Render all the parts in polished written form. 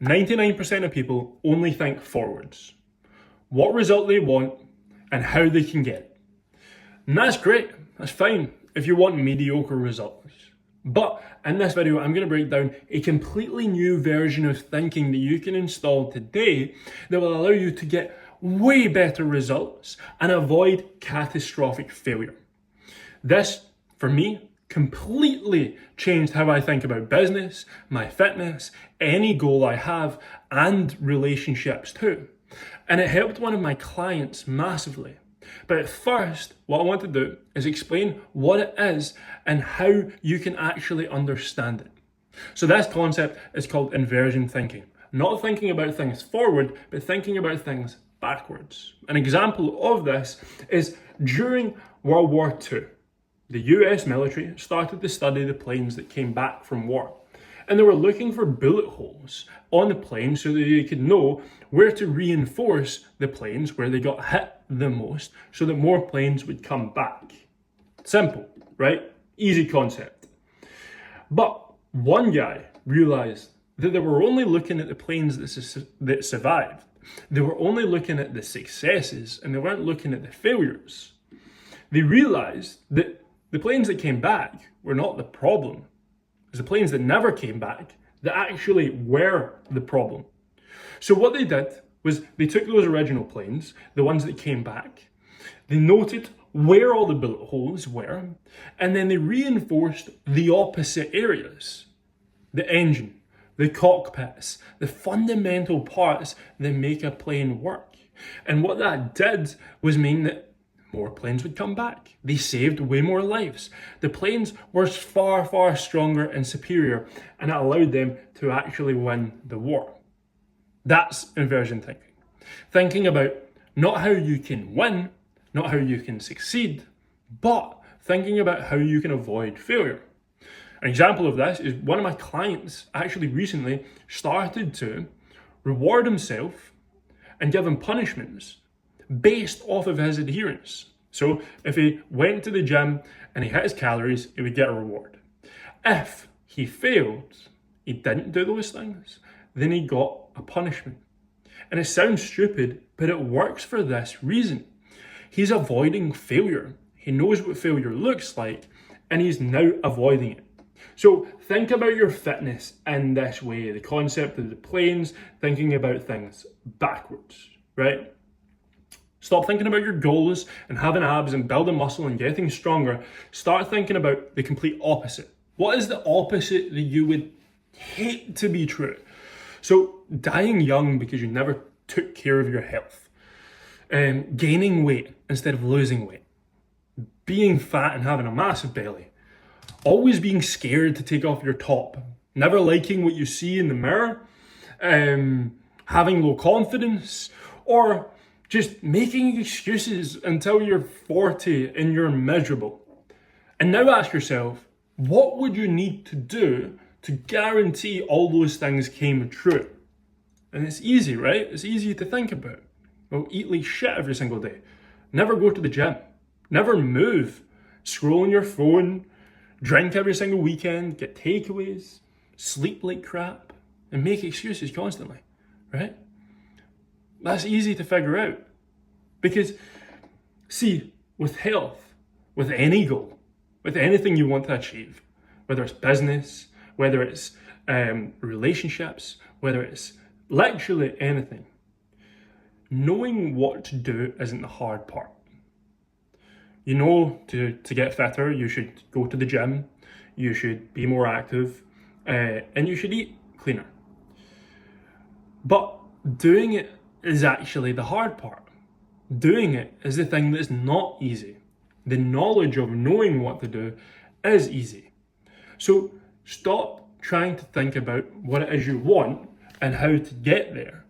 99% of people only think forwards. What result they want and how they can get it. And that's great, that's fine if you want mediocre results. But in this video, I'm going to break down a completely new version of thinking that you can install today that will allow you to get way better results and avoid catastrophic failure. This, for me, completely changed how I think about business, my fitness, any goal I have, and relationships too. And it helped one of my clients massively. But at first, what I want to do is explain what it is and how you can actually understand it. So this concept is called inversion thinking. Not thinking about things forward, but thinking about things backwards. An example of this is during World War II. The US military started to study the planes that came back from war. And they were looking for bullet holes on the plane so that they could know where to reinforce the planes where they got hit the most so that more planes would come back. Simple, right? Easy concept. But one guy realized that they were only looking at the planes that survived. They were only looking at the successes and they weren't looking at the failures. They realized that the planes that came back were not the problem. It was the planes that never came back that actually were the problem. So what they did was they took those original planes, the ones that came back, they noted where all the bullet holes were, and then they reinforced the opposite areas. The engine, the cockpits, the fundamental parts that make a plane work. And what that did was mean that more planes would come back. They saved way more lives. The planes were far, far stronger and superior, and it allowed them to actually win the war. That's inversion thinking. Thinking about not how you can win, not how you can succeed, but thinking about how you can avoid failure. An example of this is one of my clients actually recently started to reward himself and give him punishments based off of his adherence. So if he went to the gym and he hit his calories, he would get a reward. If he failed, he didn't do those things, then he got a punishment. And it sounds stupid, but it works for this reason. He's avoiding failure. He knows what failure looks like, and he's now avoiding it. So think about your fitness in this way, the concept of the planes, thinking about things backwards, right? Stop thinking about your goals and having abs and building muscle and getting stronger. Start thinking about the complete opposite. What is the opposite that you would hate to be true? So dying young because you never took care of your health. Gaining weight instead of losing weight. Being fat and having a massive belly. Always being scared to take off your top. Never liking what you see in the mirror. Having low confidence. Or just making excuses until you're 40 and you're miserable. And now ask yourself, what would you need to do to guarantee all those things came true? And it's easy, right? It's easy to think about. Well, eat like shit every single day. Never go to the gym. Never move. Scroll on your phone. Drink every single weekend. Get takeaways. Sleep like crap. And make excuses constantly, right? That's easy to figure out. Because, see, with health, with any goal, with anything you want to achieve, whether it's business, whether it's relationships, whether it's literally anything, knowing what to do isn't the hard part. You know, to get fitter, you should go to the gym, you should be more active, and you should eat cleaner. But doing it is actually the hard part. Doing it is the thing that's not easy. The knowledge of knowing what to do is easy. So stop trying to think about what it is you want and how to get there,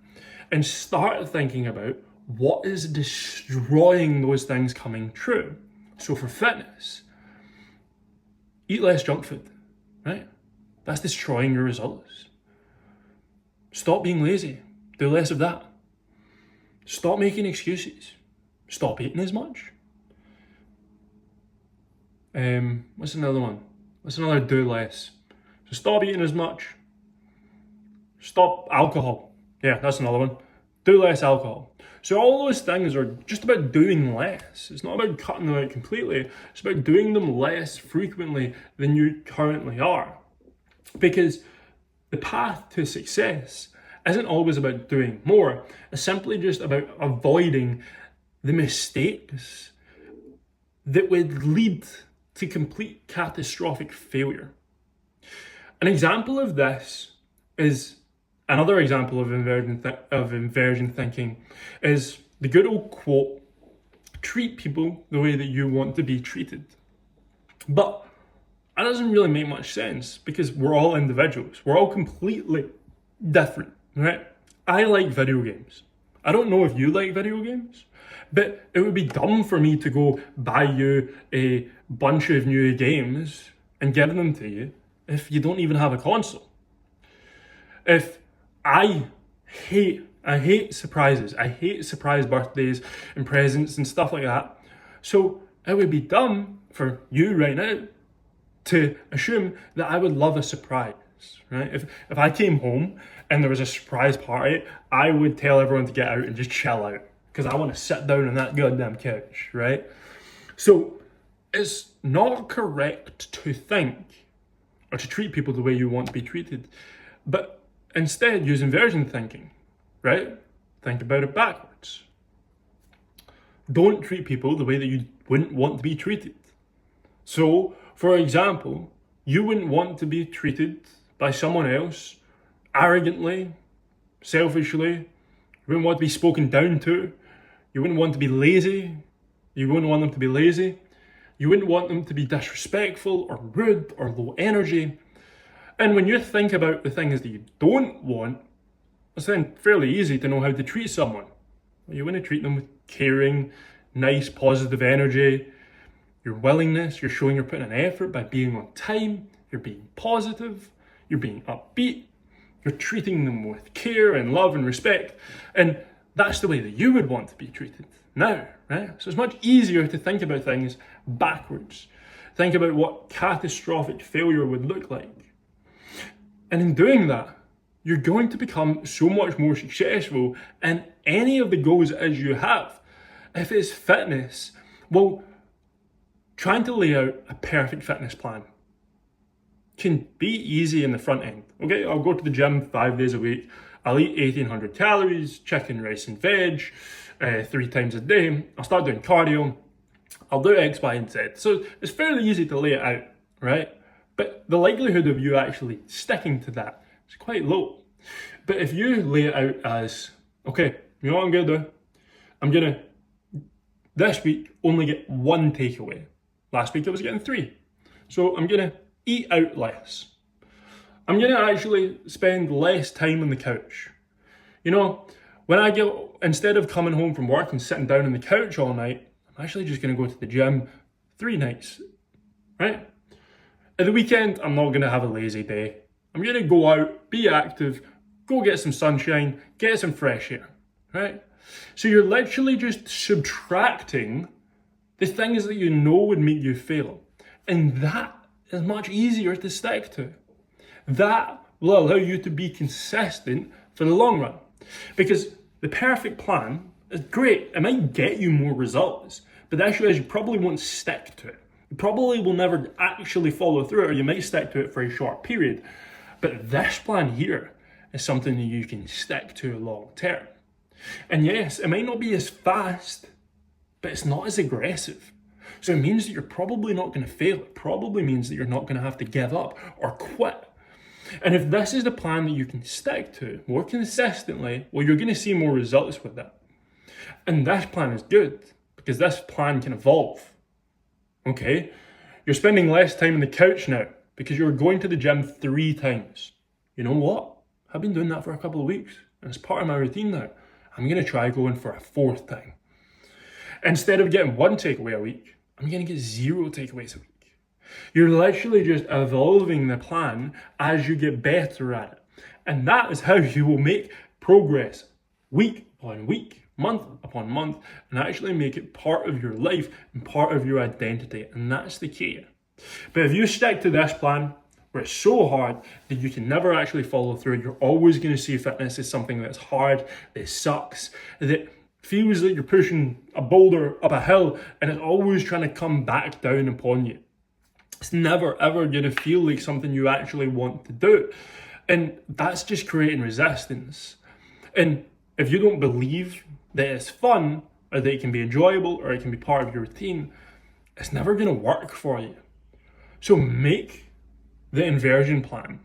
and start thinking about what is destroying those things coming true. So for fitness, eat less junk food, right? That's destroying your results. Stop being lazy. Do less of that. Stop making excuses. Stop eating as much. What's another one? What's another do less? So stop eating as much. Stop alcohol. Yeah, that's another one. Do less alcohol. So all those things are just about doing less. It's not about cutting them out completely. It's about doing them less frequently than you currently are. Because the path to success isn't always about doing more. It's simply just about avoiding the mistakes that would lead to complete catastrophic failure. An example of this is another example of inversion thinking is the good old quote, treat people the way that you want to be treated. But that doesn't really make much sense because we're all individuals. We're all completely different, right? I like video games. I don't know if you like video games, but it would be dumb for me to go buy you a bunch of new games and give them to you if you don't even have a console. If I hate surprises. I hate surprise birthdays and presents and stuff like that. So it would be dumb for you right now to assume that I would love a surprise, right? If I came home and there was a surprise party, I would tell everyone to get out and just chill out because I want to sit down on that goddamn couch, right? So it's not correct to think or to treat people the way you want to be treated, but instead use inversion thinking, right? Think about it backwards. Don't treat people the way that you wouldn't want to be treated. So, for example, you wouldn't want to be treated by someone else arrogantly, selfishly. You wouldn't want to be spoken down to. You wouldn't want to be lazy. You wouldn't want them to be lazy. You wouldn't want them to be disrespectful or rude or low energy. And when you think about the things that you don't want, it's then fairly easy to know how to treat someone. You want to treat them with caring, nice, positive energy, your willingness, you're showing you're putting an effort by being on time, you're being positive, you're being upbeat, you're treating them with care and love and respect. And that's the way that you would want to be treated now, right? So it's much easier to think about things backwards. Think about what catastrophic failure would look like. And in doing that, you're going to become so much more successful in any of the goals as you have. If it's fitness, well, trying to lay out a perfect fitness plan can be easy in the front end. Okay, I'll go to the gym 5 days a week. I'll eat 1,800 calories, chicken, rice, and veg 3 times a day. I'll start doing cardio. I'll do X, Y, and Z. So it's fairly easy to lay it out, right? But the likelihood of you actually sticking to that is quite low. But if you lay it out as, okay, you know what I'm going to do? I'm going to, this week, only get 1 takeaway. Last week I was getting 3. So I'm going to eat out less. I'm going to actually spend less time on the couch. You know, when I get, instead of coming home from work and sitting down on the couch all night, I'm actually just going to go to the gym 3 nights, right? At the weekend, I'm not going to have a lazy day. I'm going to go out, be active, go get some sunshine, get some fresh air, right? So you're literally just subtracting the things that you know would make you fail. And that is much easier to stick to. That will allow you to be consistent for the long run. Because the perfect plan is great. It might get you more results, but the issue is you probably won't stick to it. You probably will never actually follow through it, or you might stick to it for a short period. But this plan here is something that you can stick to long term. And yes, it might not be as fast, but it's not as aggressive. So it means that you're probably not going to fail. It probably means that you're not going to have to give up or quit. And if this is the plan that you can stick to more consistently, well, you're going to see more results with that. And this plan is good because this plan can evolve. Okay? You're spending less time on the couch now because you're going to the gym 3 times. You know what? I've been doing that for a couple of weeks and it's part of my routine now. I'm going to try going for a 4th time. Instead of getting 1 takeaway a week, I'm going to get 0 takeaways a week. You're literally just evolving the plan as you get better at it. And that is how you will make progress week upon week, month upon month, and actually make it part of your life and part of your identity. And that's the key. But if you stick to this plan, where it's so hard that you can never actually follow through. You're always going to see fitness as something that's hard, that sucks, that feels like you're pushing a boulder up a hill and it's always trying to come back down upon you. It's never ever going to feel like something you actually want to do. And that's just creating resistance. And if you don't believe that it's fun, or that it can be enjoyable, or it can be part of your routine, it's never going to work for you. So make the inversion plan.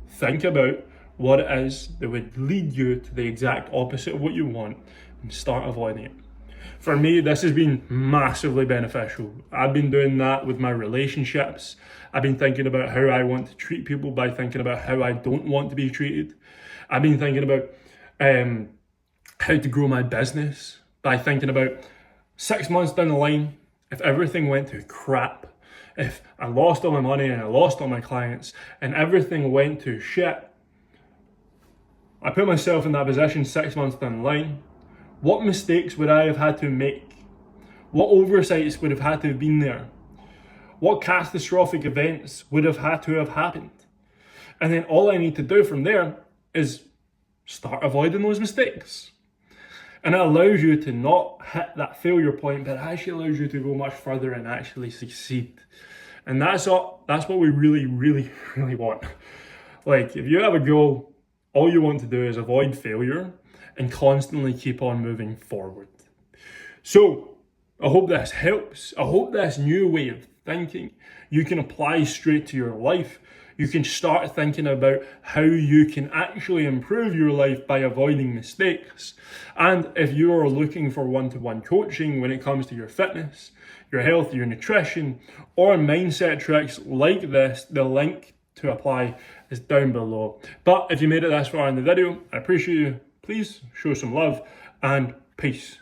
Think about what it is that would lead you to the exact opposite of what you want and start avoiding it. For me, this has been massively beneficial. I've been doing that with my relationships. I've been thinking about how I want to treat people by thinking about how I don't want to be treated. I've been thinking about how to grow my business by thinking about 6 months down the line, if everything went to crap, if I lost all my money and I lost all my clients and everything went to shit, I put myself in that position 6 months down the line. What mistakes would I have had to make? What oversights would have had to have been there? What catastrophic events would have had to have happened? And then all I need to do from there is start avoiding those mistakes. And it allows you to not hit that failure point, but it actually allows you to go much further and actually succeed. And that's what we really, really, really want. Like, if you have a goal, all you want to do is avoid failure and constantly keep on moving forward. So, I hope this helps. I hope this new way of thinking you can apply straight to your life. You can start thinking about how you can actually improve your life by avoiding mistakes. And if you are looking for one-to-one coaching when it comes to your fitness, your health, your nutrition, or mindset tricks like this, the link to apply is down below. But if you made it this far in the video, I appreciate you. Please show some love and peace.